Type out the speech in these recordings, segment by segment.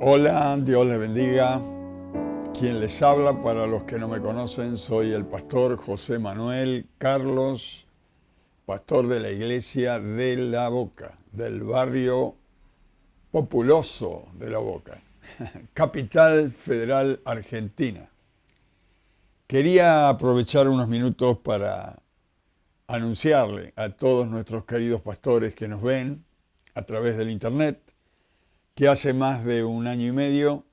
Hola, Dios les bendiga. Quien les habla, para los que no me conocen, soy el pastor José Manuel Carlos, pastor de la iglesia de La Boca, del barrio populoso de La Boca, capital federal argentina. Quería aprovechar unos minutos para anunciarle a todos nuestros queridos pastores que nos ven a través del internet que hace más de un año y medio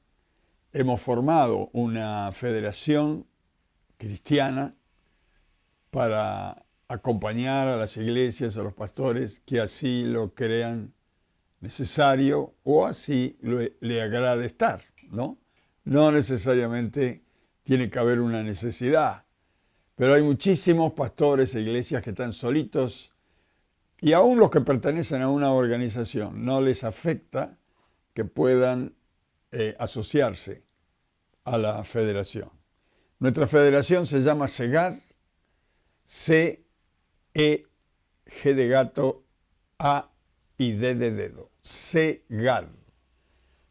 hemos formado una federación cristiana para acompañar a las iglesias, a los pastores que así lo crean necesario o así le agrade estar, ¿no? No necesariamente tiene que haber una necesidad, pero hay muchísimos pastores e iglesias que están solitos y aún los que pertenecen a una organización no les afecta que puedan asociarse a la federación. Nuestra federación se llama CEGAD, C-E-G de gato, A y D de dedo, CEGAD,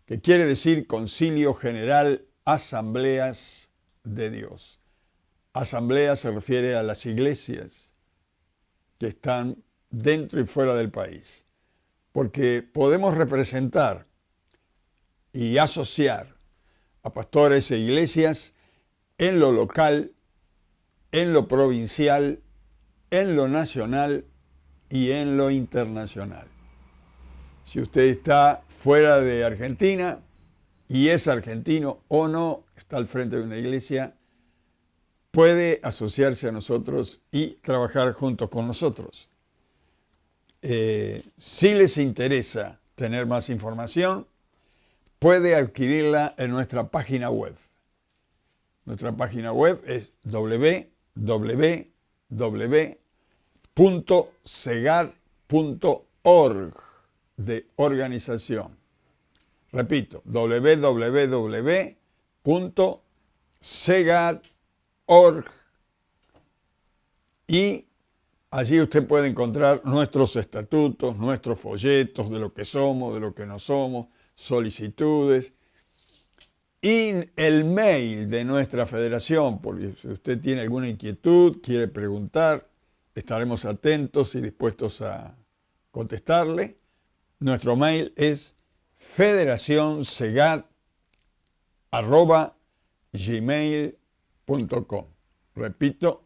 que quiere decir Concilio General Asambleas de Dios. Asamblea se refiere a las iglesias que están dentro y fuera del país, porque podemos representar y asociar a pastores e iglesias en lo local, en lo provincial, en lo nacional y en lo internacional. Si usted está fuera de Argentina y es argentino o no, está al frente de una iglesia, puede asociarse a nosotros y trabajar juntos con nosotros. Si les interesa tener más información, puede adquirirla en nuestra página web. Nuestra página web es www.segad.org de organización. Repito, www.segad.org y allí usted puede encontrar nuestros estatutos, nuestros folletos de lo que somos, de lo que no somos, solicitudes y el mail de nuestra federación, porque si usted tiene alguna inquietud, quiere preguntar, estaremos atentos y dispuestos a contestarle. Nuestro mail es federacionsegad@gmail.com. Repito,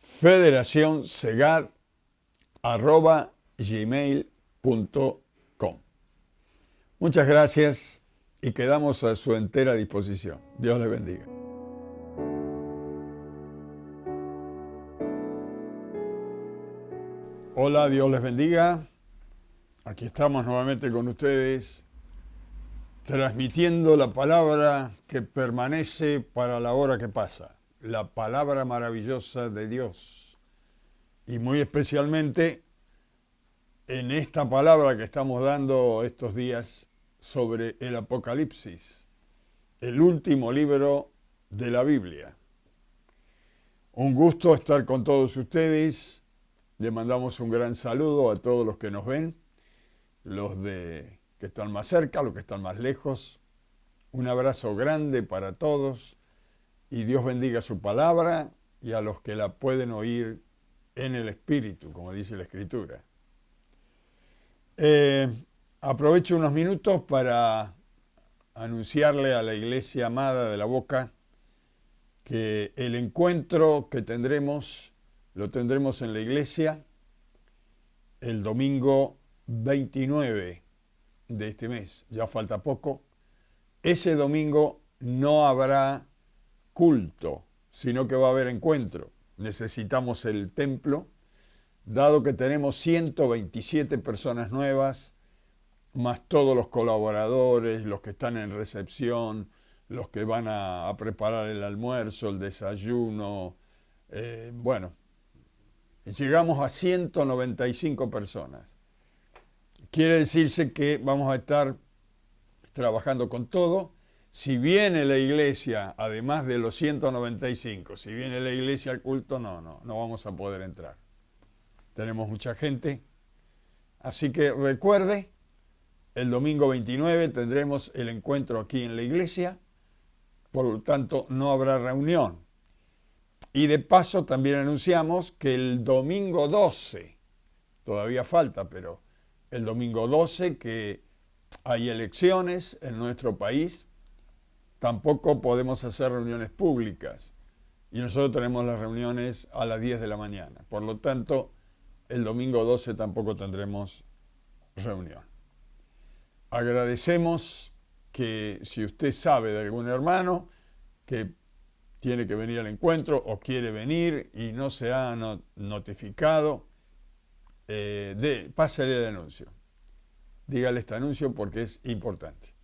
federacionsegad@gmail.com. Muchas gracias y quedamos a su entera disposición. Dios les bendiga. Hola, Dios les bendiga. Aquí estamos nuevamente con ustedes, transmitiendo la palabra que permanece para la hora que pasa, la palabra maravillosa de Dios. Y muy especialmente en esta palabra que estamos dando estos días sobre el Apocalipsis, el último libro de la Biblia. Un gusto estar con todos ustedes. Le mandamos un gran saludo a todos los que nos ven, que están más cerca, los que están más lejos. Un abrazo grande para todos y Dios bendiga su palabra y a los que la pueden oír en el Espíritu, como dice la Escritura. Aprovecho unos minutos para anunciarle a la iglesia amada de La Boca que el encuentro que lo tendremos en la iglesia el domingo 29 de este mes, ya falta poco. Ese domingo no habrá culto, sino que va a haber encuentro. Necesitamos el templo, dado que tenemos 127 personas nuevas, más todos los colaboradores, los que están en recepción, los que van a preparar el almuerzo, el desayuno. Llegamos a 195 personas. Quiere decirse que vamos a estar trabajando con todo. Si viene la iglesia, además de los 195, si viene la iglesia al culto, no vamos a poder entrar. Tenemos mucha gente. Así que recuerde El domingo 29 tendremos el encuentro aquí en la iglesia, por lo tanto no habrá reunión. Y de paso también anunciamos que el domingo 12, todavía falta, pero el domingo 12 que hay elecciones en nuestro país, tampoco podemos hacer reuniones públicas. Y nosotros tenemos las reuniones a las 10 de la mañana. Por lo tanto, el domingo 12 tampoco tendremos reunión. Agradecemos que si usted sabe de algún hermano que tiene que venir al encuentro o quiere venir y no se ha notificado, pásale el anuncio. Dígale este anuncio porque es importante.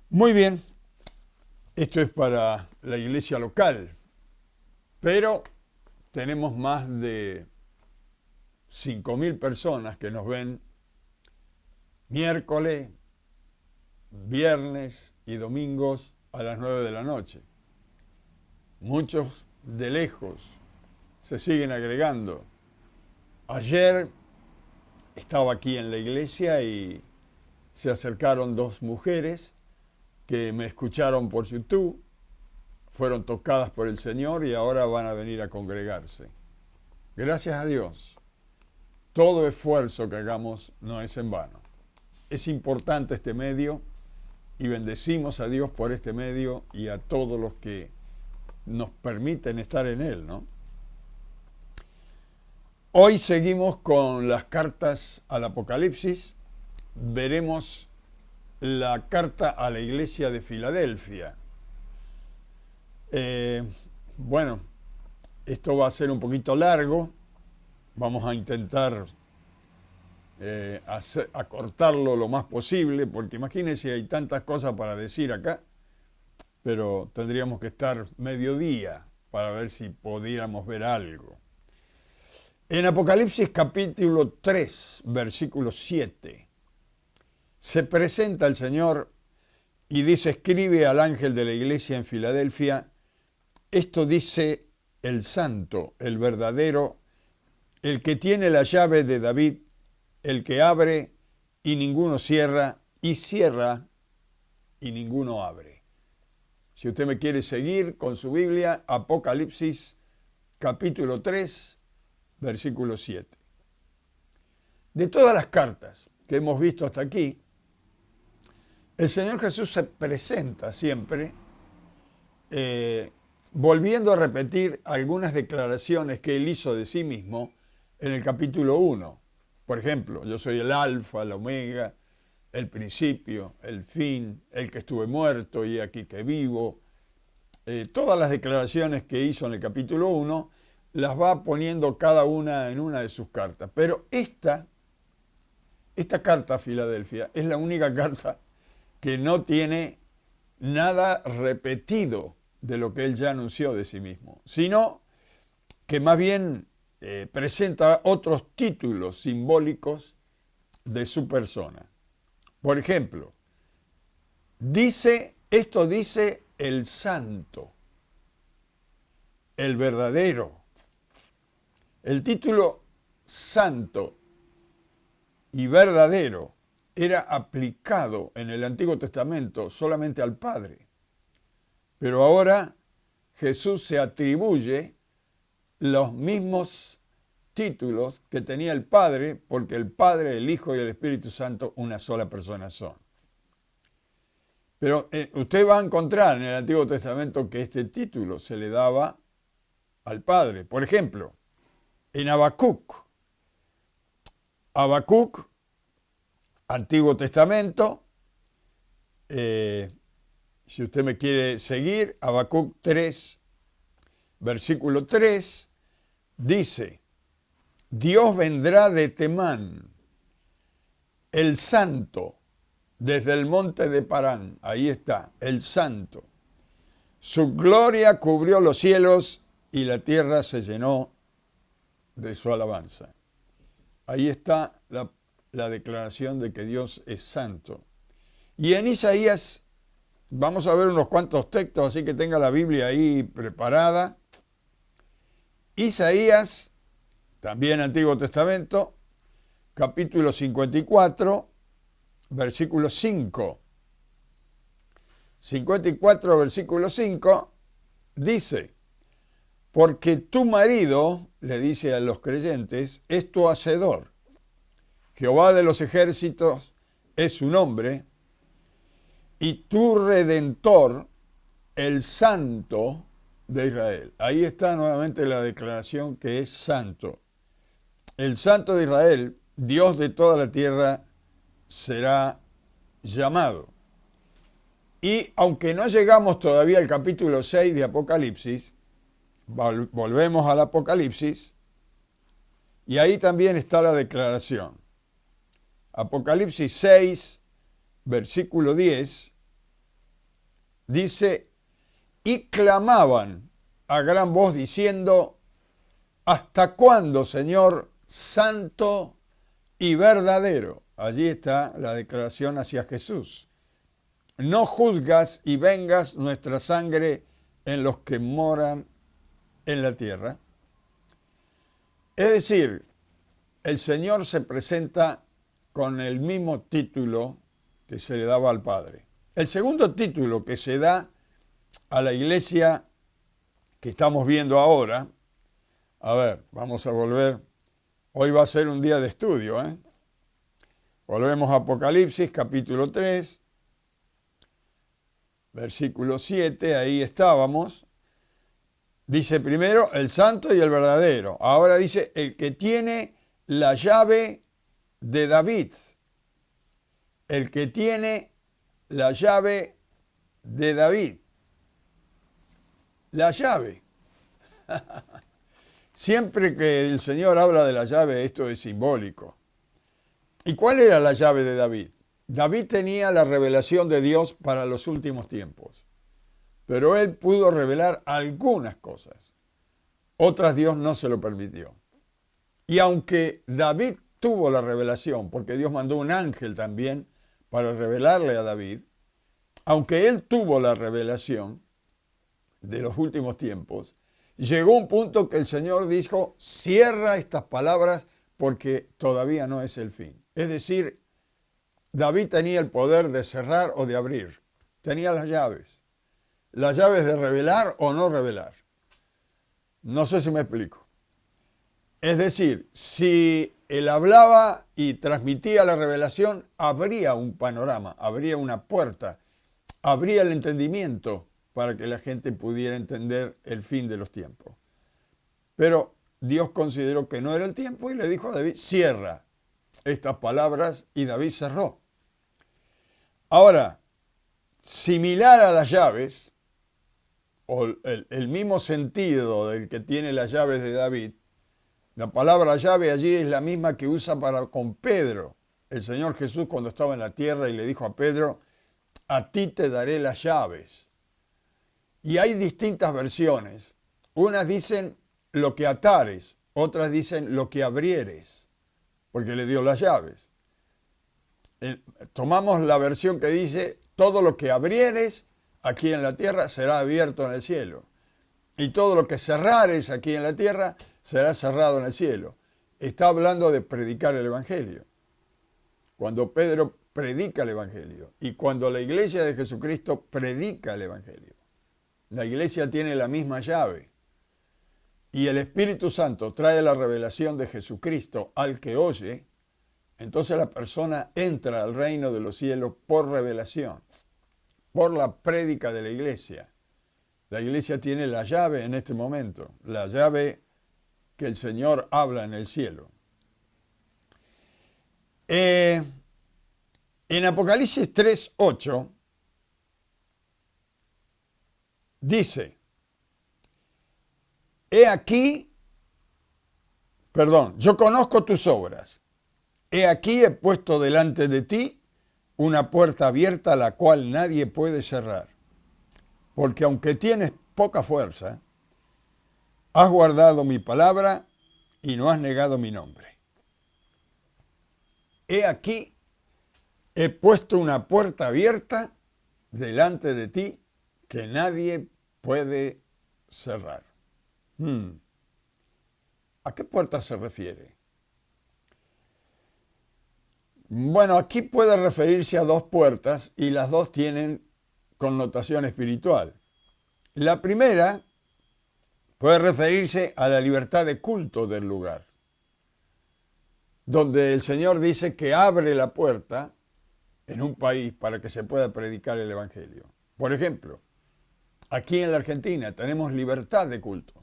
Muy bien, esto es para la iglesia local, pero tenemos más de 5.000 personas que nos ven miércoles, viernes y domingos a las 9 de la noche. Muchos de lejos se siguen agregando. Ayer estaba aquí en la iglesia y se acercaron 2 mujeres que me escucharon por YouTube, fueron tocadas por el Señor y ahora van a venir a congregarse. Gracias a Dios. Todo esfuerzo que hagamos no es en vano. Es importante este medio y bendecimos a Dios por este medio y a todos los que nos permiten estar en él, ¿no? Hoy seguimos con las cartas al Apocalipsis. Veremos la carta a la iglesia de Filadelfia. Bueno, esto va a ser un poquito largo. Vamos a intentar acortarlo lo más posible, porque imagínense, hay tantas cosas para decir acá, pero tendríamos que estar mediodía para ver si pudiéramos ver algo. En Apocalipsis capítulo 3, versículo 7, se presenta el Señor y dice: escribe al ángel de la iglesia en Filadelfia, esto dice el santo, el verdadero, el que tiene la llave de David, el que abre y ninguno cierra, y cierra y ninguno abre. Si usted me quiere seguir con su Biblia, Apocalipsis capítulo 3, versículo 7. De todas las cartas que hemos visto hasta aquí, el Señor Jesús se presenta siempre volviendo a repetir algunas declaraciones que Él hizo de sí mismo en el capítulo 1. Por ejemplo, yo soy el alfa, el omega, el principio, el fin, el que estuve muerto y aquí que vivo. Todas las declaraciones que hizo en el capítulo 1 las va poniendo cada una en una de sus cartas. Pero esta carta a Filadelfia es la única carta que no tiene nada repetido de lo que él ya anunció de sí mismo, sino que más bien presenta otros títulos simbólicos de su persona. Por ejemplo, dice el santo, el verdadero. El título santo y verdadero era aplicado en el Antiguo Testamento solamente al Padre. Pero ahora Jesús se atribuye los mismos títulos que tenía el Padre, porque el Padre, el Hijo y el Espíritu Santo una sola persona son. Pero usted va a encontrar en el Antiguo Testamento que este título se le daba al Padre. Por ejemplo, en Habacuc, Antiguo Testamento, si usted me quiere seguir, Habacuc 3, versículo 3, dice: Dios vendrá de Temán, el santo, desde el monte de Parán. Ahí está, el santo. Su gloria cubrió los cielos y la tierra se llenó de su alabanza. Ahí está la declaración de que Dios es santo. Y en Isaías, vamos a ver unos cuantos textos, así que tenga la Biblia ahí preparada. Isaías, también Antiguo Testamento, capítulo 54, versículo 5. 54, versículo 5, dice, porque tu marido, le dice a los creyentes, es tu hacedor. Jehová de los ejércitos es su nombre, y tu redentor, el santo de Israel. Ahí está nuevamente la declaración que es santo. El santo de Israel, Dios de toda la tierra, será llamado. Y aunque no llegamos todavía al capítulo 6 de Apocalipsis, volvemos al Apocalipsis, y ahí también está la declaración. Apocalipsis 6, versículo 10, dice, y clamaban a gran voz diciendo, ¿hasta cuándo, Señor, santo y verdadero? Allí está la declaración hacia Jesús. No juzgas y vengas nuestra sangre en los que moran en la tierra. Es decir, el Señor se presenta con el mismo título que se le daba al Padre. El segundo título que se da a la iglesia que estamos viendo ahora, a ver, vamos a volver, hoy va a ser un día de estudio, Volvemos a Apocalipsis, capítulo 3, versículo 7, ahí estábamos. Dice primero el santo y el verdadero. Ahora dice el que tiene la llave de David. El que tiene la llave de David. La llave. Siempre que el Señor habla de la llave, esto es simbólico. ¿Y cuál era la llave de David? David tenía la revelación de Dios para los últimos tiempos, pero él pudo revelar algunas cosas. Otras Dios no se lo permitió. Y aunque David tuvo la revelación, porque Dios mandó un ángel también para revelarle a David, aunque él tuvo la revelación de los últimos tiempos, llegó un punto que el Señor dijo, cierra estas palabras porque todavía no es el fin. Es decir, David tenía el poder de cerrar o de abrir. Tenía las llaves de revelar o no revelar. No sé si me explico. Es decir, si él hablaba y transmitía la revelación, habría un panorama, habría una puerta, habría el entendimiento para que la gente pudiera entender el fin de los tiempos. Pero Dios consideró que no era el tiempo y le dijo a David, cierra estas palabras, y David cerró. Ahora, similar a las llaves, o el mismo sentido del que tiene las llaves de David, la palabra llave allí es la misma que usa con Pedro. El Señor Jesús cuando estaba en la tierra y le dijo a Pedro, a ti te daré las llaves. Y hay distintas versiones. Unas dicen lo que atares, otras dicen lo que abrieres, porque le dio las llaves. Tomamos la versión que dice, todo lo que abrieres aquí en la tierra será abierto en el cielo. Y todo lo que cerrares aquí en la tierra será cerrado en el cielo. Está hablando de predicar el Evangelio. Cuando Pedro predica el Evangelio y cuando la iglesia de Jesucristo predica el Evangelio, la iglesia tiene la misma llave. Y el Espíritu Santo trae la revelación de Jesucristo al que oye, entonces la persona entra al reino de los cielos por revelación, por la prédica de la iglesia. La iglesia tiene la llave en este momento, la llave que el Señor habla en el cielo. En Apocalipsis 3:8 dice, yo conozco tus obras. He aquí he puesto delante de ti una puerta abierta, la cual nadie puede cerrar. Porque aunque tienes poca fuerza, has guardado mi palabra y no has negado mi nombre. He aquí, he puesto una puerta abierta delante de ti que nadie puede cerrar. ¿A qué puerta se refiere? Bueno, aquí puede referirse a dos puertas y las dos tienen connotación espiritual. La primera puede referirse a la libertad de culto del lugar, donde el Señor dice que abre la puerta en un país para que se pueda predicar el Evangelio. Por ejemplo, aquí en la Argentina tenemos libertad de culto.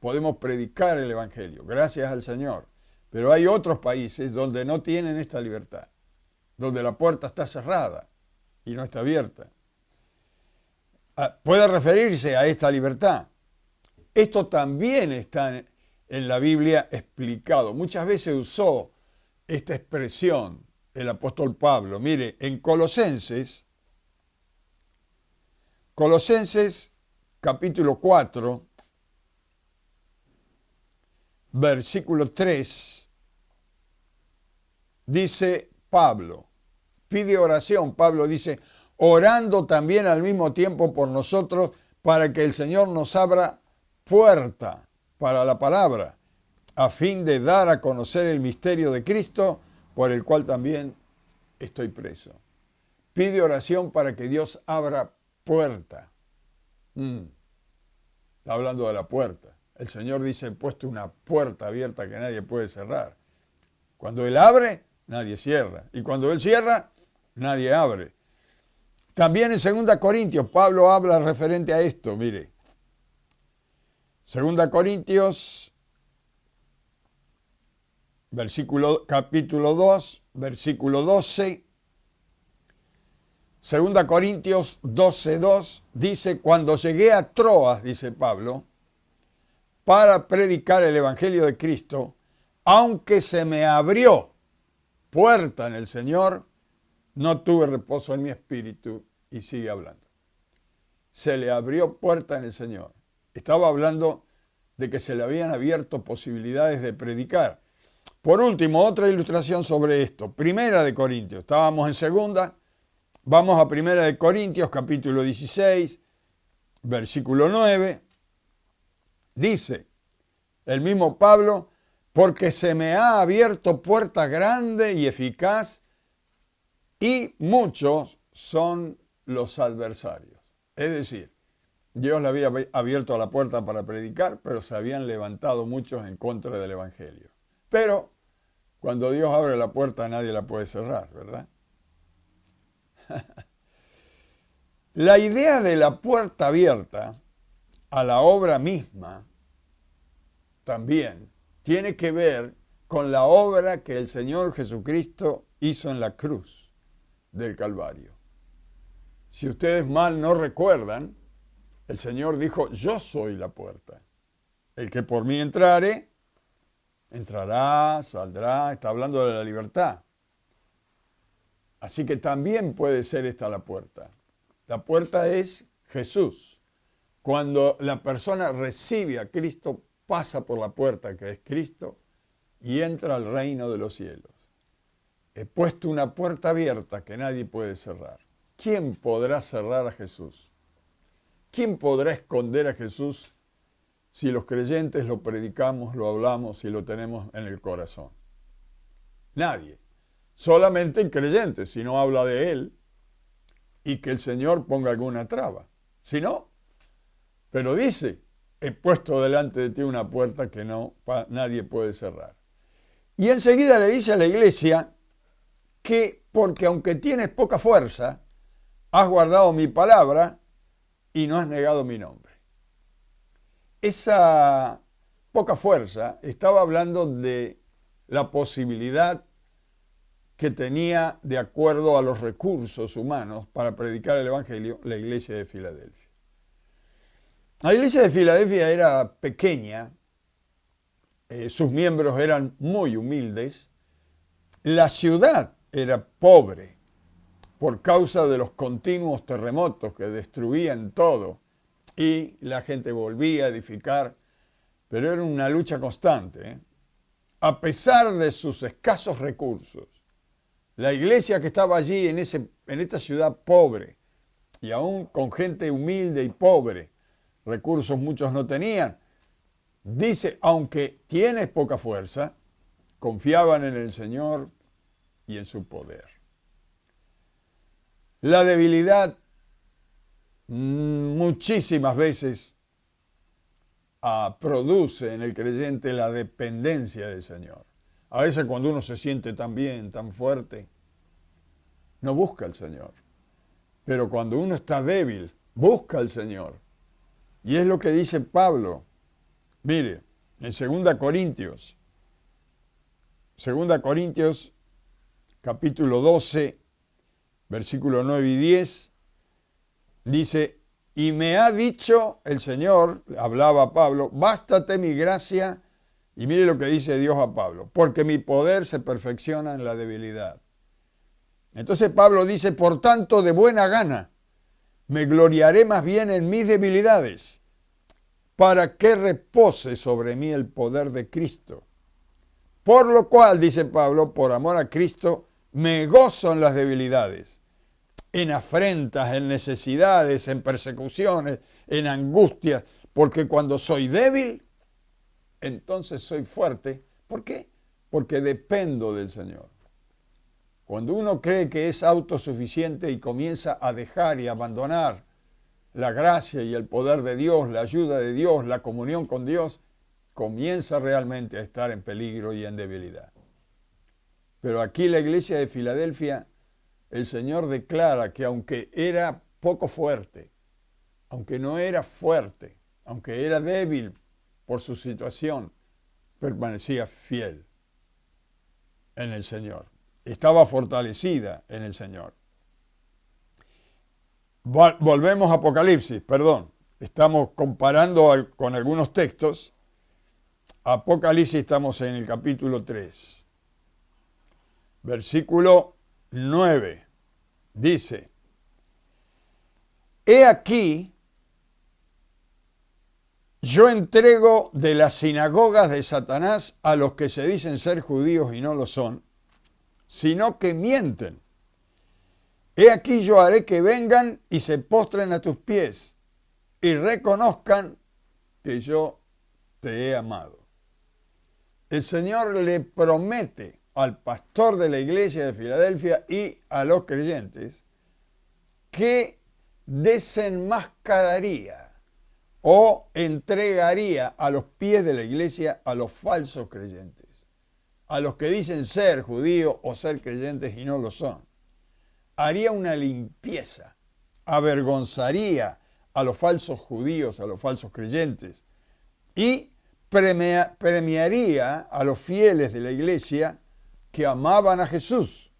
Podemos predicar el Evangelio, gracias al Señor. Pero hay otros países donde no tienen esta libertad, donde la puerta está cerrada y no está abierta. Puede referirse a esta libertad. Esto también está en la Biblia explicado. Muchas veces usó esta expresión el apóstol Pablo. Mire, en Colosenses capítulo 4, versículo 3, dice Pablo, pide oración. Pablo dice, orando también al mismo tiempo por nosotros para que el Señor nos abra puerta para la palabra, a fin de dar a conocer el misterio de Cristo, por el cual también estoy preso. Pide oración para que Dios abra puerta. Está hablando de la puerta. El Señor dice, he puesto una puerta abierta que nadie puede cerrar. Cuando Él abre, nadie cierra. Y cuando Él cierra, nadie abre. También en 2 Corintios, Pablo habla referente a esto, mire. 2 Corintios, capítulo 2, versículo 12. 2 Corintios 12:2 dice, cuando llegué a Troas, dice Pablo, para predicar el Evangelio de Cristo, aunque se me abrió puerta en el Señor, no tuve reposo en mi espíritu, y sigue hablando. Se le abrió puerta en el Señor. Estaba hablando de que se le habían abierto posibilidades de predicar. Por último, otra ilustración sobre esto. Primera de Corintios. Estábamos en segunda. Vamos a Primera de Corintios, capítulo 16, versículo 9. Dice el mismo Pablo, porque se me ha abierto puerta grande y eficaz, y muchos son los adversarios. Es decir, Dios le había abierto la puerta para predicar, pero se habían levantado muchos en contra del Evangelio. Pero cuando Dios abre la puerta, nadie la puede cerrar, ¿verdad? La idea de la puerta abierta a la obra misma también tiene que ver con la obra que el Señor Jesucristo hizo en la cruz del Calvario. Si ustedes mal no recuerdan, el Señor dijo, yo soy la puerta. El que por mí entrare, entrará, saldrá, está hablando de la libertad. Así que también puede ser esta la puerta. La puerta es Jesús. Cuando la persona recibe a Cristo, pasa por la puerta que es Cristo y entra al reino de los cielos. He puesto una puerta abierta que nadie puede cerrar. ¿Quién podrá cerrar a Jesús? ¿Quién podrá esconder a Jesús si los creyentes lo predicamos, lo hablamos y lo tenemos en el corazón? Nadie. Solamente el creyente, si no habla de Él y que el Señor ponga alguna traba. Si no, pero dice, he puesto delante de ti una puerta que nadie puede cerrar. Y enseguida le dice a la iglesia que porque aunque tienes poca fuerza, has guardado mi palabra y no has negado mi nombre. Esa poca fuerza estaba hablando de la posibilidad que tenía, de acuerdo a los recursos humanos para predicar el Evangelio, la iglesia de Filadelfia. La iglesia de Filadelfia era pequeña, sus miembros eran muy humildes, la ciudad era pobre por causa de los continuos terremotos que destruían todo y la gente volvía a edificar, pero era una lucha constante. A pesar de sus escasos recursos, la iglesia que estaba allí en esta ciudad pobre, y aún con gente humilde y pobre, recursos muchos no tenían, dice, aunque tienes poca fuerza, confiaban en el Señor y en su poder. La debilidad muchísimas veces produce en el creyente la dependencia del Señor. A veces cuando uno se siente tan bien, tan fuerte, no busca al Señor. Pero cuando uno está débil, busca al Señor. Y es lo que dice Pablo. Mire, en 2 Corintios, capítulo 12, versículos 9 y 10, dice, y me ha dicho el Señor, hablaba Pablo, bástate mi gracia, y mire lo que dice Dios a Pablo, porque mi poder se perfecciona en la debilidad. Entonces Pablo dice, por tanto, de buena gana, me gloriaré más bien en mis debilidades, para que repose sobre mí el poder de Cristo. Por lo cual, dice Pablo, por amor a Cristo, me gozo en las debilidades, en afrentas, en necesidades, en persecuciones, en angustias, porque cuando soy débil, entonces soy fuerte. ¿Por qué? Porque dependo del Señor. Cuando uno cree que es autosuficiente y comienza a dejar y abandonar la gracia y el poder de Dios, la ayuda de Dios, la comunión con Dios, comienza realmente a estar en peligro y en debilidad. Pero aquí la iglesia de Filadelfia, el Señor declara que aunque era poco fuerte, aunque no era fuerte, aunque era débil por su situación, permanecía fiel en el Señor. Estaba fortalecida en el Señor. Volvemos a Apocalipsis, perdón. Estamos comparando con algunos textos. Apocalipsis, estamos en el capítulo 3. Versículo 9. Dice, he aquí, yo entrego de las sinagogas de Satanás a los que se dicen ser judíos y no lo son, sino que mienten. He aquí yo haré que vengan y se postren a tus pies y reconozcan que yo te he amado. El Señor le promete al pastor de la iglesia de Filadelfia y a los creyentes que desenmascararía o entregaría a los pies de la iglesia a los falsos creyentes, a los que dicen ser judíos o ser creyentes y no lo son. Haría una limpieza, avergonzaría a los falsos judíos, a los falsos creyentes, y premiaría a los fieles de la iglesia que amaban a Jesús.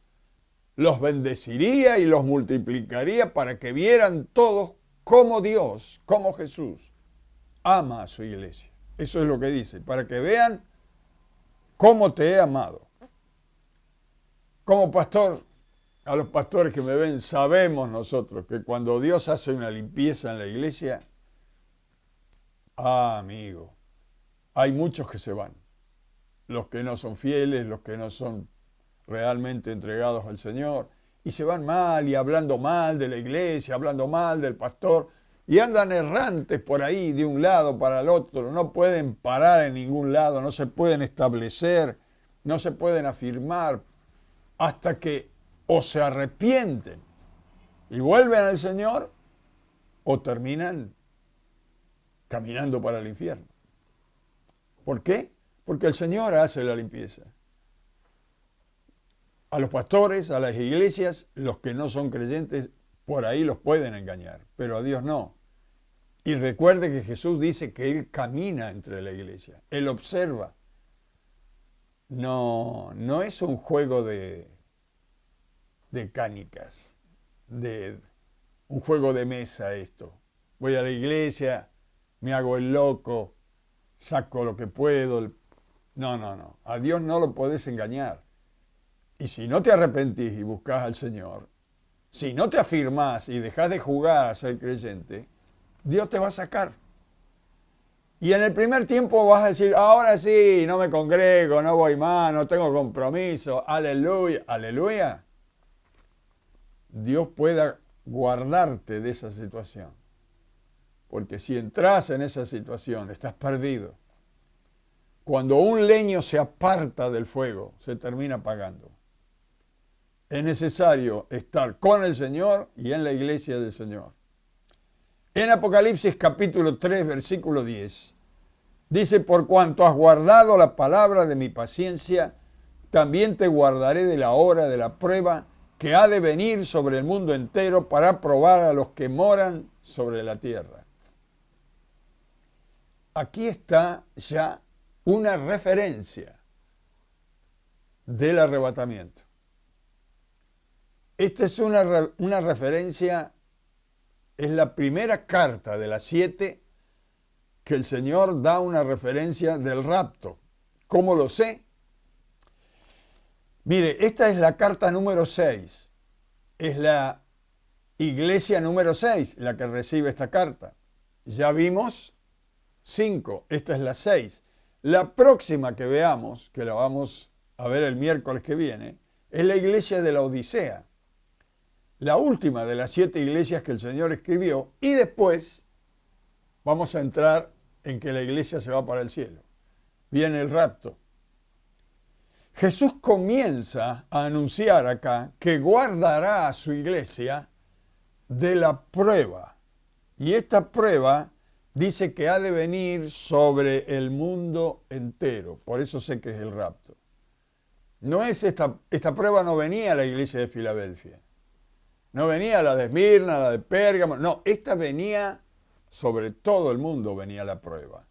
Los bendeciría y los multiplicaría para que vieran todos cómo Dios, cómo Jesús, ama a su iglesia. Eso es lo que dice, para que vean cómo te he amado. Como pastor, a los pastores que me ven, sabemos nosotros que cuando Dios hace una limpieza en la iglesia, amigo, hay muchos que se van. Los que no son fieles, los que no son realmente entregados al Señor, y se van mal y hablando mal de la iglesia, hablando mal del pastor, y andan errantes por ahí de un lado para el otro, no pueden parar en ningún lado, no se pueden establecer, no se pueden afirmar, hasta que o se arrepienten y vuelven al Señor, o terminan caminando para el infierno. ¿Por qué? Porque el Señor hace la limpieza. A los pastores, a las iglesias, los que no son creyentes, por ahí los pueden engañar, pero a Dios no. Y recuerde que Jesús dice que Él camina entre la iglesia, Él observa. No es un juego de canicas, un juego de mesa esto. Voy a la iglesia, me hago el loco, saco lo que puedo. No. A Dios no lo podés engañar. Y si no te arrepentís y buscás al Señor, si no te afirmás y dejás de jugar a ser creyente, Dios te va a sacar. Y en el primer tiempo vas a decir, ahora sí, no me congrego, no voy más, no tengo compromiso, aleluya, aleluya. Dios pueda guardarte de esa situación. Porque si entras en esa situación, estás perdido. Cuando un leño se aparta del fuego, se termina apagando. es necesario estar con el Señor y en la iglesia del Señor. En Apocalipsis capítulo 3, versículo 10, dice, por cuanto has guardado la palabra de mi paciencia, también te guardaré de la hora de la prueba que ha de venir sobre el mundo entero para probar a los que moran sobre la tierra. Aquí está ya una referencia del arrebatamiento. Esta es una referencia, es la primera carta de las 7 que el Señor da una referencia del rapto. ¿Cómo lo sé? Mire, esta es la carta número 6. Es la iglesia número 6 la que recibe esta carta. Ya vimos 5, esta es la 6. La próxima que veamos, que la vamos a ver el miércoles que viene, es la iglesia de la Odisea. La última de las 7 iglesias que el Señor escribió, y después vamos a entrar en que la iglesia se va para el cielo. Viene el rapto. Jesús comienza a anunciar acá que guardará a su iglesia de la prueba. Y esta prueba dice que ha de venir sobre el mundo entero. Por eso sé que es el rapto. No es esta prueba no venía a la iglesia de Filadelfia. No venía la de Esmirna, la de Pérgamo. No, esta venía sobre todo el mundo, venía la prueba.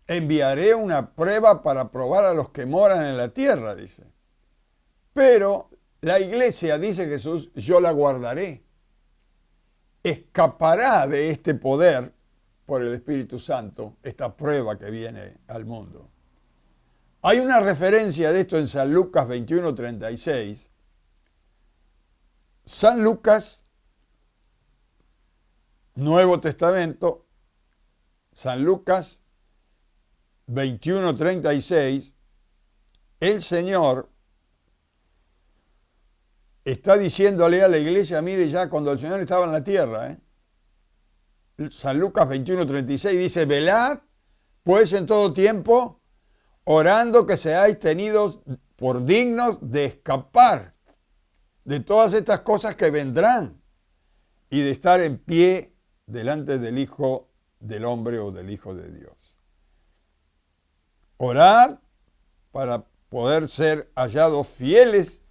Enviaré una prueba para probar a los que moran en la tierra, dice. Pero la iglesia, dice Jesús, yo la guardaré. Escapará de este poder por el Espíritu Santo, esta prueba que viene al mundo. Hay una referencia de esto en San Lucas 21:36. San Lucas, Nuevo Testamento, San Lucas 21:36, el Señor está diciéndole a la iglesia, mire ya cuando el Señor estaba en la tierra, San Lucas 21:36 dice, velad pues en todo tiempo, orando que seáis tenidos por dignos de escapar de todas estas cosas que vendrán y de estar en pie delante del Hijo del Hombre o del Hijo de Dios. Orad para poder ser hallados fieles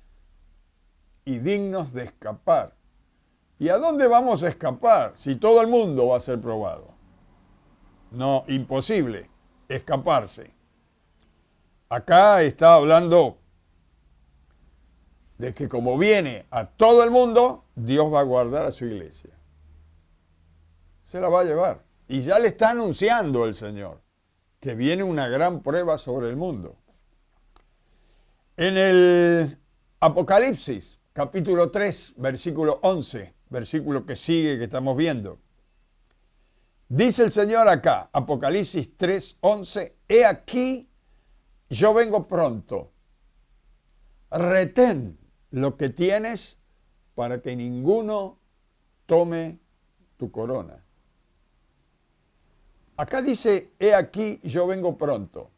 y dignos de escapar. ¿Y a dónde vamos a escapar si todo el mundo va a ser probado? No, imposible escaparse. Acá está hablando de que como viene a todo el mundo, Dios va a guardar a su iglesia. Se la va a llevar. Y ya le está anunciando el Señor que viene una gran prueba sobre el mundo. En el Apocalipsis, capítulo 3, versículo 11, versículo que sigue que estamos viendo, dice el Señor acá, Apocalipsis 3, 11, he aquí, yo vengo pronto, retén lo que tienes para que ninguno tome tu corona. Acá dice, he aquí, yo vengo pronto.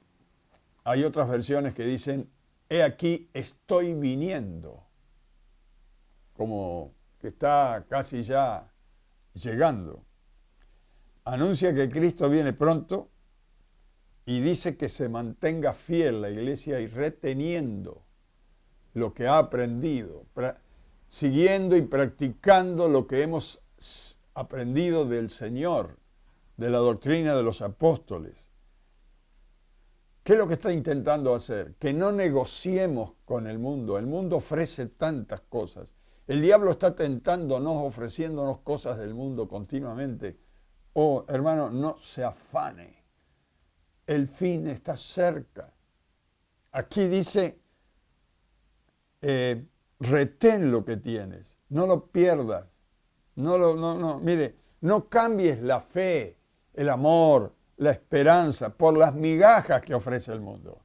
Hay otras versiones que dicen, he aquí, estoy viniendo. Como que está casi ya llegando. Anuncia que Cristo viene pronto y dice que se mantenga fiel la iglesia y reteniendo lo que ha aprendido, siguiendo y practicando lo que hemos aprendido del Señor, de la doctrina de los apóstoles. ¿Qué es lo que está intentando hacer? Que no negociemos con el mundo. El mundo ofrece tantas cosas. El diablo está tentándonos, ofreciéndonos cosas del mundo continuamente. Oh, hermano, no se afane. El fin está cerca. Aquí dice, retén lo que tienes, no lo pierdas. Mire, no cambies la fe, el amor, la esperanza por las migajas que ofrece el mundo.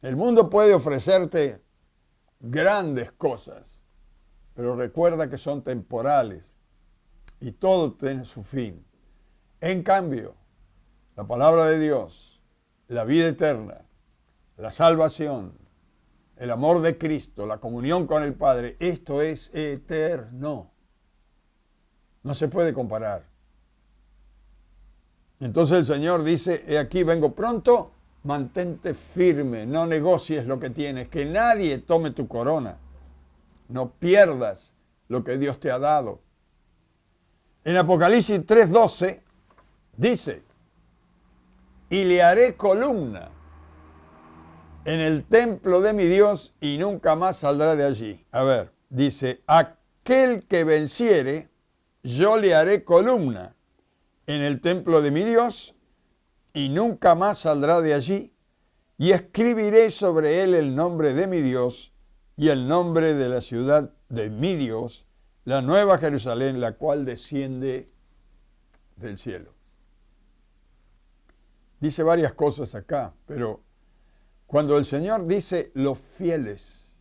El mundo puede ofrecerte grandes cosas, pero recuerda que son temporales y todo tiene su fin. En cambio, la palabra de Dios, la vida eterna, la salvación, el amor de Cristo, la comunión con el Padre, esto es eterno. No se puede comparar. Entonces el Señor dice, he aquí vengo pronto, mantente firme, no negocies lo que tienes, que nadie tome tu corona. No pierdas lo que Dios te ha dado. En Apocalipsis 3:12 dice, y le haré columna en el templo de mi Dios y nunca más saldrá de allí. A ver, dice, aquel que venciere, yo le haré columna en el templo de mi Dios y nunca más saldrá de allí, y escribiré sobre él el nombre de mi Dios y el nombre de la ciudad de mi Dios, la nueva Jerusalén, la cual desciende del cielo. Dice varias cosas acá, pero cuando el Señor dice los fieles,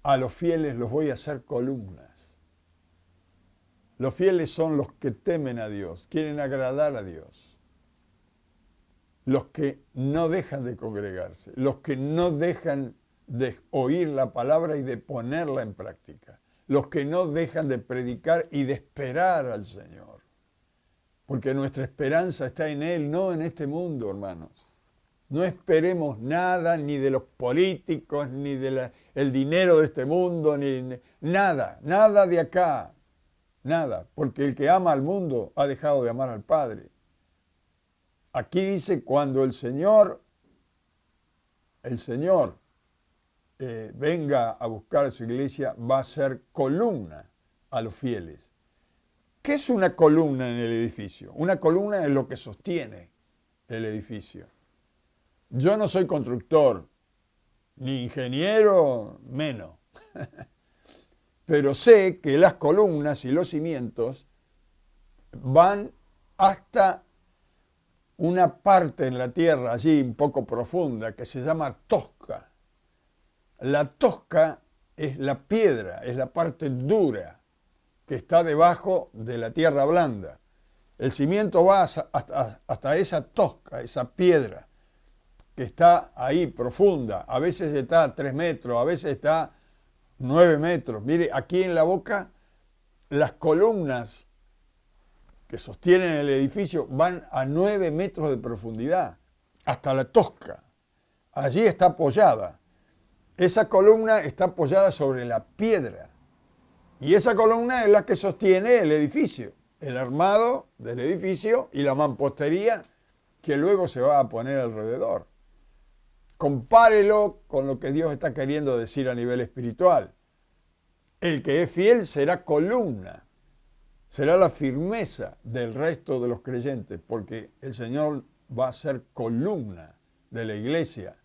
a los fieles los voy a hacer columnas. Los fieles son los que temen a Dios, quieren agradar a Dios. Los que no dejan de congregarse, los que no dejan de oír la palabra y de ponerla en práctica. Los que no dejan de predicar y de esperar al Señor. Porque nuestra esperanza está en Él, no en este mundo, hermanos. No esperemos nada, ni de los políticos, ni del dinero de este mundo, nada de acá. Nada, porque el que ama al mundo ha dejado de amar al Padre. Aquí dice, cuando el Señor venga a buscar a su iglesia, va a ser columna a los fieles. ¿Qué es una columna en el edificio? Una columna es lo que sostiene el edificio. Yo no soy constructor, ni ingeniero, menos. Pero sé que las columnas y los cimientos van hasta una parte en la tierra, allí un poco profunda, que se llama tosca. La tosca es la piedra, es la parte dura que está debajo de la tierra blanda. El cimiento va hasta esa tosca, esa piedra, que está ahí profunda. A veces está a 3 metros, a veces está 9 metros. Mire, aquí en la boca, las columnas que sostienen el edificio van a 9 metros de profundidad, hasta la tosca. Allí está apoyada. Esa columna está apoyada sobre la piedra. Y esa columna es la que sostiene el edificio, el armado del edificio y la mampostería que luego se va a poner alrededor. Compárelo con lo que Dios está queriendo decir a nivel espiritual. El que es fiel será columna, será la firmeza del resto de los creyentes, porque el Señor va a ser columna de la iglesia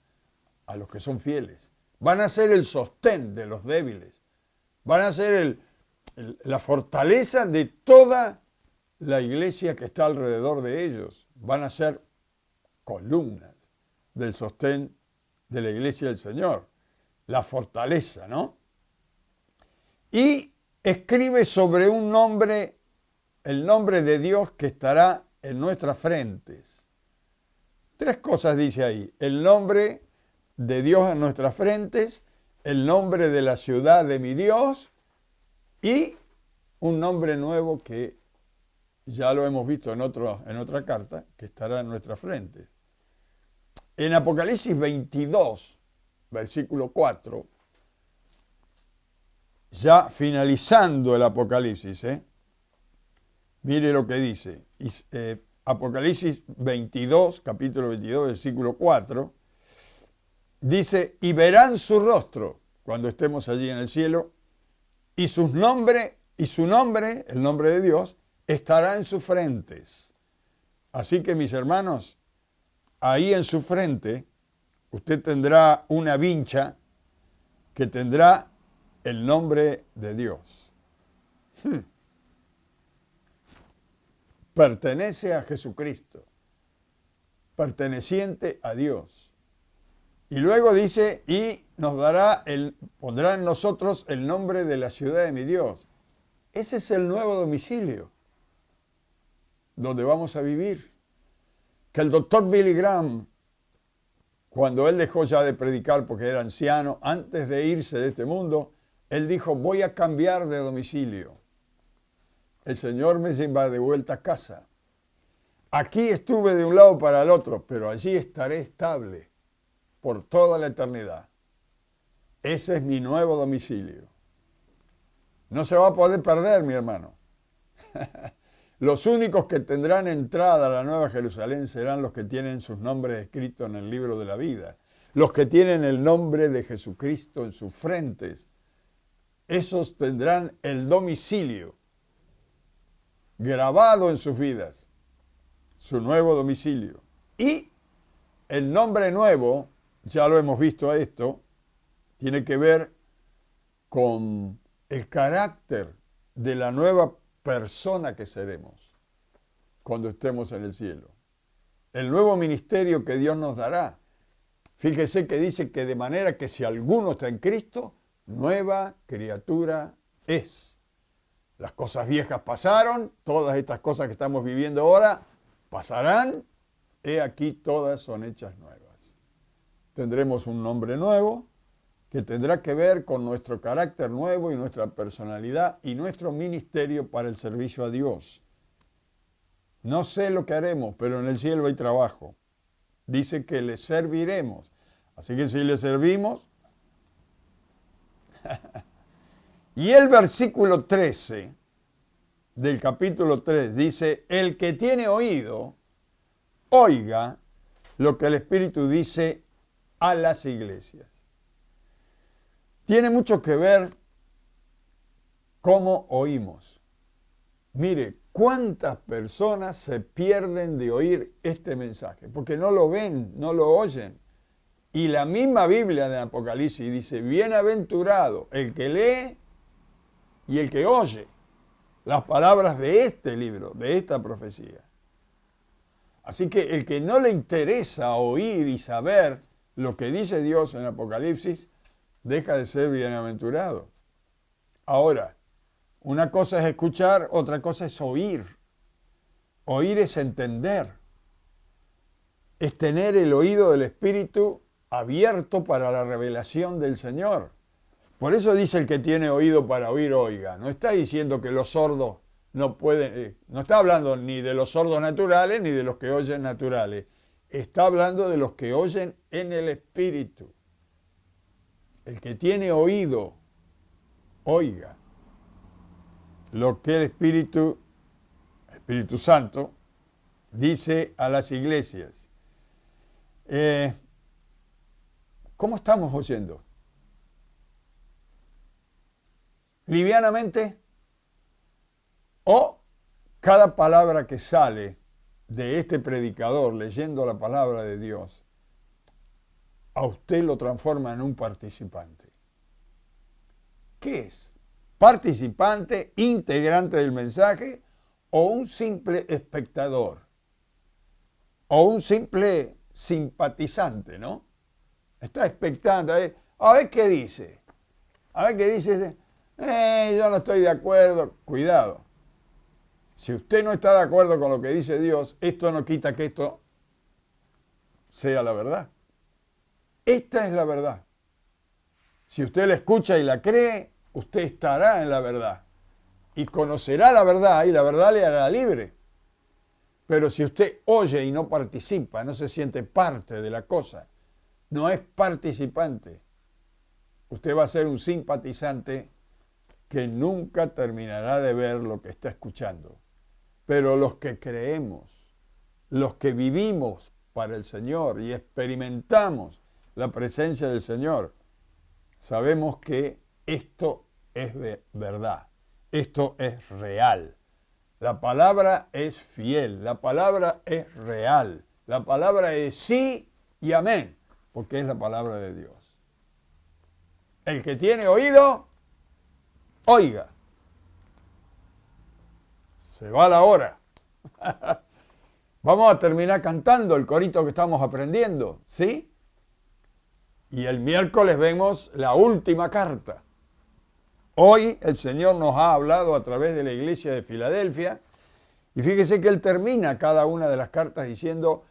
a los que son fieles. Van a ser el sostén de los débiles. Van a ser la fortaleza de toda la iglesia que está alrededor de ellos. Van a ser columnas del sostén de la iglesia del Señor. La fortaleza, ¿no? Y escribe sobre un nombre, el nombre de Dios que estará en nuestras frentes. 3 cosas dice ahí. El nombre de Dios en nuestras frentes, el nombre de la ciudad de mi Dios y un nombre nuevo que ya lo hemos visto en otra carta, que estará en nuestras frentes. En Apocalipsis 22, versículo 4, ya finalizando el Apocalipsis, mire lo que dice. Apocalipsis 22, capítulo 22, versículo 4, dice, y verán su rostro cuando estemos allí en el cielo, y su nombre, el nombre de Dios, estará en sus frentes. Así que, mis hermanos, ahí en su frente, usted tendrá una vincha que tendrá el nombre de Dios. Pertenece a Jesucristo, perteneciente a Dios. Y luego dice, y pondrá en nosotros el nombre de la ciudad de mi Dios. Ese es el nuevo domicilio donde vamos a vivir. Que el doctor Billy Graham cuando él dejó ya de predicar porque era anciano, antes de irse de este mundo, él dijo, voy a cambiar de domicilio. El Señor me lleva de vuelta a casa. Aquí estuve de un lado para el otro, pero allí estaré estable por toda la eternidad. Ese es mi nuevo domicilio. No se va a poder perder, mi hermano. Los únicos que tendrán entrada a la Nueva Jerusalén serán los que tienen sus nombres escritos en el libro de la vida, los que tienen el nombre de Jesucristo en sus frentes. Esos tendrán el domicilio grabado en sus vidas, su nuevo domicilio. Y el nombre nuevo, ya lo hemos visto a esto, tiene que ver con el carácter de la nueva persona que seremos cuando estemos en el cielo. El nuevo ministerio que Dios nos dará. Fíjese que dice que de manera que si alguno está en Cristo, nueva criatura es. Las cosas viejas pasaron, todas estas cosas que estamos viviendo ahora pasarán. He aquí todas son hechas nuevas. Tendremos un nombre nuevo que tendrá que ver con nuestro carácter nuevo y nuestra personalidad y nuestro ministerio para el servicio a Dios. No sé lo que haremos, pero en el cielo hay trabajo. Dice que le serviremos. Así que si le servimos... Y el versículo 13 del capítulo 3 dice, el que tiene oído, oiga lo que el Espíritu dice a las iglesias. Tiene mucho que ver cómo oímos. Mire, cuántas personas se pierden de oír este mensaje, porque no lo ven, no lo oyen. Y la misma Biblia de Apocalipsis dice, bienaventurado el que lee y el que oye las palabras de este libro, de esta profecía. Así que el que no le interesa oír y saber lo que dice Dios en Apocalipsis, deja de ser bienaventurado. Ahora, una cosa es escuchar, otra cosa es oír. Oír es entender. Es tener el oído del Espíritu abierto para la revelación del Señor. Por eso dice el que tiene oído para oír, oiga. No está diciendo que los sordos no pueden, no está hablando ni de los sordos naturales ni de los que oyen naturales. Está hablando de los que oyen en el Espíritu. El que tiene oído, oiga lo que el Espíritu Santo dice a las iglesias. ¿Cómo estamos oyendo? ¿Livianamente? ¿O cada palabra que sale de este predicador leyendo la palabra de Dios, a usted lo transforma en un participante? ¿Qué es? ¿Participante, integrante del mensaje o un simple espectador? O un simple simpatizante, ¿no? Está expectante, a ver qué dice. A ver qué dice. Yo no estoy de acuerdo. Cuidado. Si usted no está de acuerdo con lo que dice Dios, esto no quita que esto sea la verdad. Esta es la verdad. Si usted la escucha y la cree, usted estará en la verdad. Y conocerá la verdad y la verdad le hará libre. Pero si usted oye y no participa, no se siente parte de la cosa, no es participante, usted va a ser un simpatizante que nunca terminará de ver lo que está escuchando. Pero los que creemos, los que vivimos para el Señor y experimentamos la presencia del Señor, sabemos que esto es verdad, esto es real. La palabra es fiel, la palabra es real, la palabra es sí y amén, porque es la palabra de Dios. El que tiene oído, oiga. Se va la hora. Vamos a terminar cantando el corito que estamos aprendiendo, ¿sí? Y el miércoles vemos la última carta. Hoy el Señor nos ha hablado a través de la iglesia de Filadelfia y fíjese que Él termina cada una de las cartas diciendo,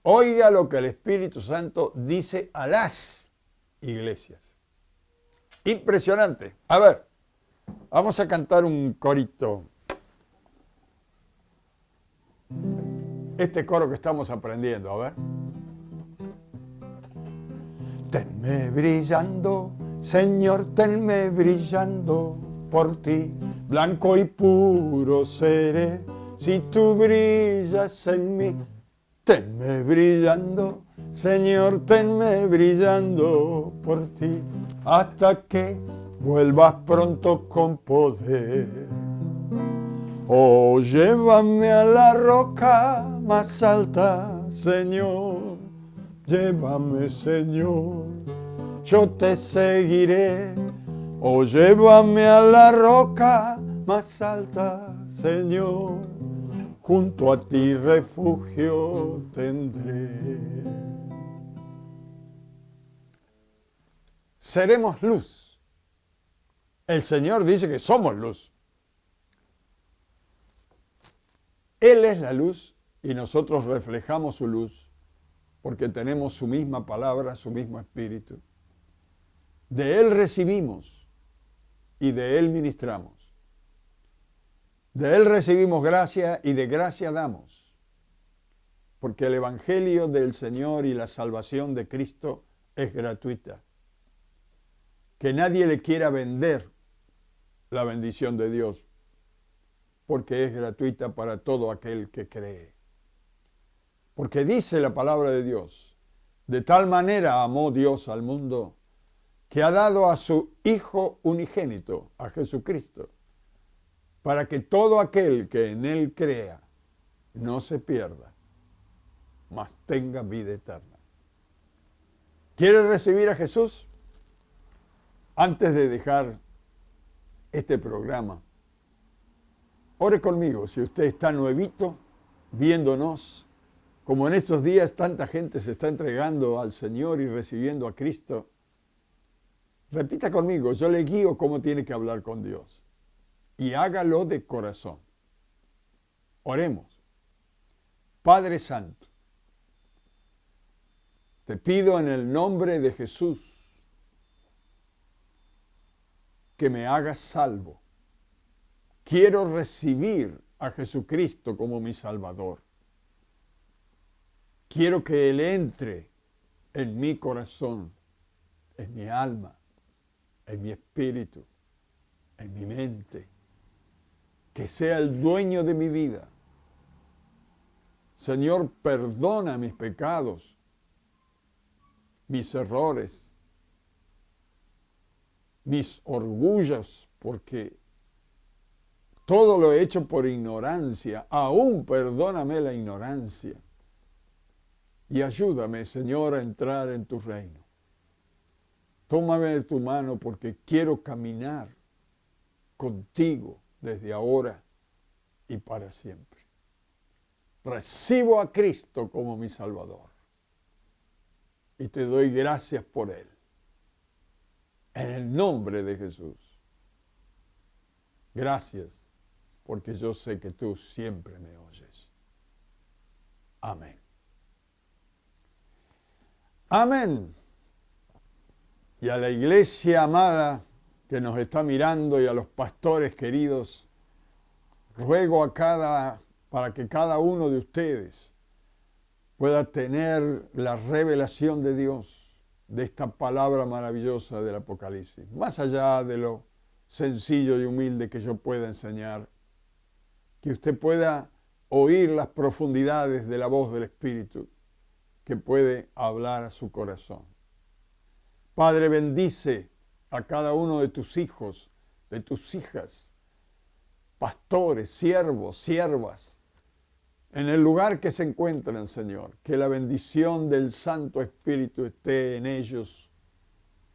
Oiga lo que el Espíritu Santo dice a las iglesias. Impresionante. A ver, vamos a cantar un corito. Este coro que estamos aprendiendo, a ver. Tenme brillando, Señor, tenme brillando, por ti blanco y puro seré, si tú brillas en mí. Tenme brillando, Señor, tenme brillando por ti, hasta que vuelvas pronto con poder. Oh, llévame a la roca más alta, Señor, llévame, Señor, yo te seguiré. Oh, llévame a la roca más alta, Señor, junto a ti refugio tendré. Seremos luz. El Señor dice que somos luz. Él es la luz y nosotros reflejamos su luz porque tenemos su misma palabra, su mismo espíritu. De Él recibimos y de Él ministramos. De Él recibimos gracia y de gracia damos. Porque el Evangelio del Señor y la salvación de Cristo es gratuita. Que nadie le quiera vender la bendición de Dios, porque es gratuita para todo aquel que cree. Porque dice la palabra de Dios, de tal manera amó Dios al mundo, que ha dado a su Hijo unigénito, a Jesucristo, para que todo aquel que en Él crea no se pierda, mas tenga vida eterna. ¿Quiere recibir a Jesús? Antes de dejar este programa, ore conmigo. Si usted está nuevito, viéndonos, como en estos días tanta gente se está entregando al Señor y recibiendo a Cristo, repita conmigo, yo le guío cómo tiene que hablar con Dios. Y hágalo de corazón. Oremos. Padre Santo, te pido en el nombre de Jesús que me hagas salvo. Quiero recibir a Jesucristo como mi Salvador. Quiero que Él entre en mi corazón, en mi alma, en mi espíritu, en mi mente. Que sea el dueño de mi vida. Señor, perdona mis pecados, mis errores, mis orgullos, porque todo lo he hecho por ignorancia. Aún perdóname la ignorancia. Y ayúdame, Señor, a entrar en tu reino. Tómame de tu mano porque quiero caminar contigo desde ahora y para siempre. Recibo a Cristo como mi Salvador. Y te doy gracias por Él. En el nombre de Jesús. Gracias, porque yo sé que tú siempre me oyes. Amén. Amén. Y a la iglesia amada que nos está mirando y a los pastores queridos, ruego para que cada uno de ustedes pueda tener la revelación de Dios, de esta palabra maravillosa del Apocalipsis, más allá de lo sencillo y humilde que yo pueda enseñar, que usted pueda oír las profundidades de la voz del Espíritu que puede hablar a su corazón. Padre, bendice a cada uno de tus hijos, de tus hijas, pastores, siervos, siervas, en el lugar que se encuentran, Señor. Que la bendición del Santo Espíritu esté en ellos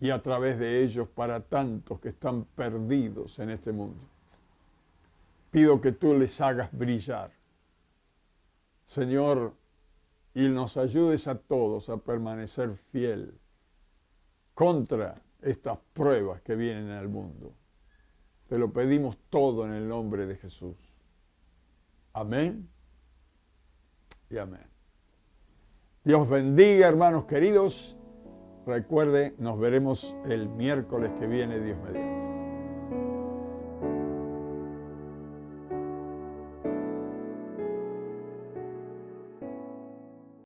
y a través de ellos para tantos que están perdidos en este mundo. Pido que tú les hagas brillar, Señor, y nos ayudes a todos a permanecer fiel contra estas pruebas que vienen al mundo. Te lo pedimos todo en el nombre de Jesús. Amén y amén. Dios bendiga, hermanos queridos. Recuerde, nos veremos el miércoles que viene, Dios mediante.